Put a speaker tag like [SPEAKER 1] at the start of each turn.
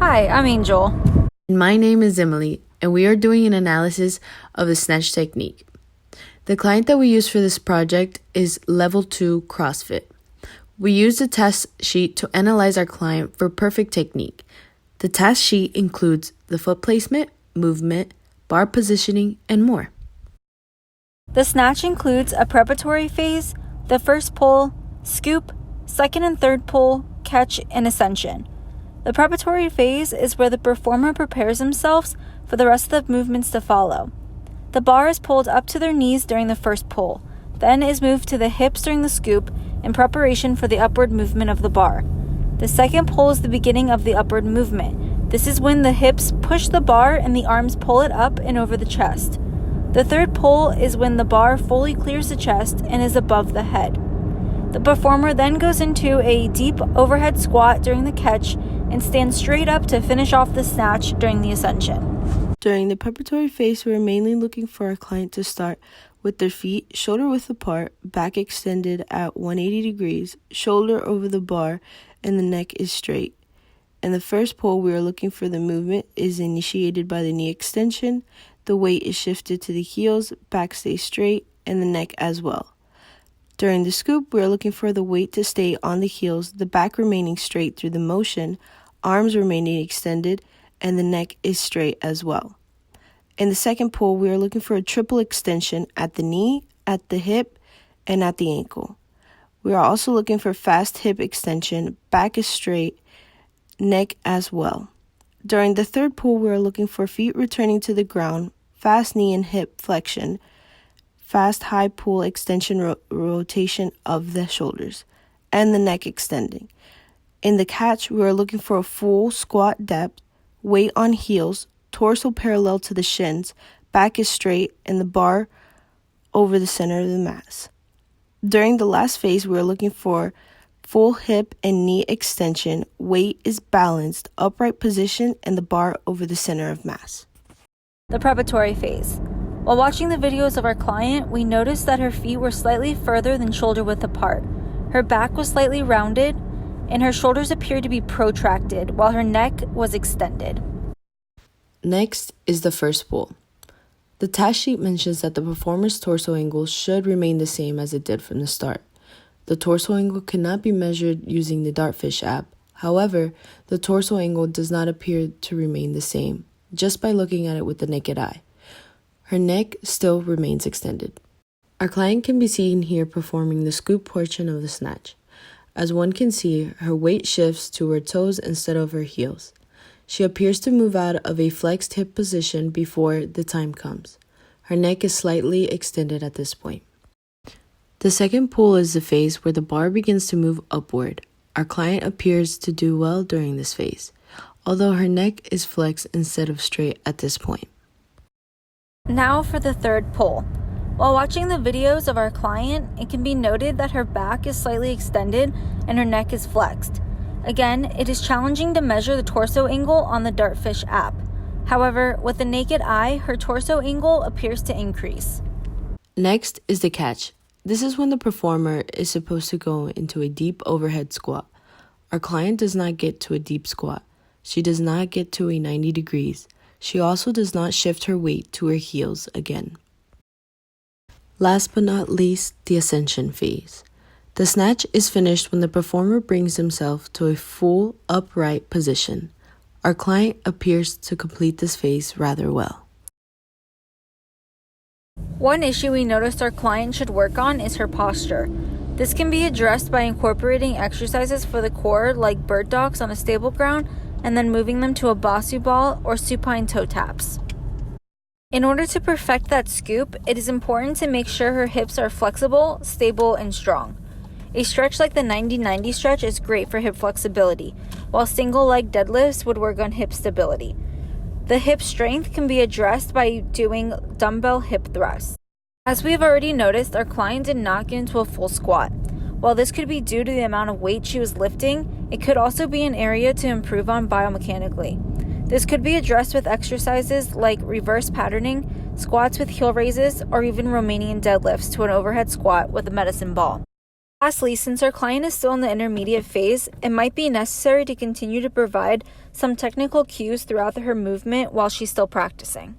[SPEAKER 1] Hi, I'm Angel.
[SPEAKER 2] My name is Emily, and we are doing an analysis of the Snatch Technique. The client that we use for this project is Level 2 CrossFit. We used a task sheet to analyze our client for perfect technique. The task sheet includes the foot placement, movement, bar positioning, and more.
[SPEAKER 1] The snatch includes a preparatory phase, the first pull, scoop, second and third pull, catch, and ascension. The preparatory phase is where the performer prepares themselves for the rest of the movements to follow. The bar is pulled up to their knees during the first pull, then is moved to the hips during the scoop in preparation for the upward movement of the bar. The second pull is the beginning of the upward movement. This is when the hips push the bar and the arms pull it up and over the chest. The third pull is when the bar fully clears the chest and is above the head. The performer then goes into a deep overhead squat during the catch and stands straight up to finish off the snatch during the ascension.
[SPEAKER 2] During the preparatory phase, we're mainly looking for our client to start with their feet shoulder width apart, back extended at 180 degrees, shoulder over the bar, and the neck is straight. In the first pull, we are looking for the movement is initiated by the knee extension. The weight is shifted to the heels, back stays straight, and the neck as well. During the scoop, we are looking for the weight to stay on the heels, the back remaining straight through the motion, arms remaining extended, and the neck is straight as well. In the second pull, we are looking for a triple extension at the knee, at the hip, and at the ankle. We are also looking for fast hip extension, back is straight, neck as well. During the third pull, we are looking for feet returning to the ground, fast knee and hip flexion, fast high pull extension rotation of the shoulders, and the neck extending. In the catch, we are looking for a full squat depth, weight on heels, torso parallel to the shins, back is straight, and the bar over the center of the mass. During the last phase, we are looking for full hip and knee extension, weight is balanced, upright position, and the bar over the center of mass.
[SPEAKER 1] The preparatory phase. While watching the videos of our client, we noticed that her feet were slightly further than shoulder width apart. Her back was slightly rounded, and her shoulders appeared to be protracted, while her neck was extended.
[SPEAKER 2] Next is the first pull. The task sheet mentions that the performer's torso angle should remain the same as it did from the start. The torso angle cannot be measured using the Dartfish app. However, the torso angle does not appear to remain the same, just by looking at it with the naked eye. Her neck still remains extended. Our client can be seen here performing the scoop portion of the snatch. As one can see, her weight shifts to her toes instead of her heels. She appears to move out of a flexed hip position before the time comes. Her neck is slightly extended at this point. The second pull is the phase where the bar begins to move upward. Our client appears to do well during this phase, although her neck is flexed instead of straight at this point.
[SPEAKER 1] Now for the third pull. While watching the videos of our client, it can be noted that her back is slightly extended and her neck is flexed. Again, it is challenging to measure the torso angle on the Dartfish app. However, with the naked eye, her torso angle appears to increase.
[SPEAKER 2] Next is the catch. This is when the performer is supposed to go into a deep overhead squat. Our client does not get to a deep squat. She does not get to a 90 degrees. She also does not shift her weight to her heels again. Last but not least, the ascension phase. The snatch is finished when the performer brings himself to a full upright position. Our client appears to complete this phase rather well.
[SPEAKER 1] One issue we noticed our client should work on is her posture. This can be addressed by incorporating exercises for the core like bird dogs on a stable ground and then moving them to a Bosu ball or supine toe taps. In order to perfect that scoop, it is important to make sure her hips are flexible, stable, and strong. A stretch like the 90-90 stretch is great for hip flexibility, while single leg deadlifts would work on hip stability. The hip strength can be addressed by doing dumbbell hip thrusts. As we have already noticed, our client did not get into a full squat. While this could be due to the amount of weight she was lifting, it could also be an area to improve on biomechanically. This could be addressed with exercises like reverse patterning, squats with heel raises, or even Romanian deadlifts to an overhead squat with a medicine ball. Lastly, since our client is still in the intermediate phase, it might be necessary to continue to provide some technical cues throughout her movement while she's still practicing.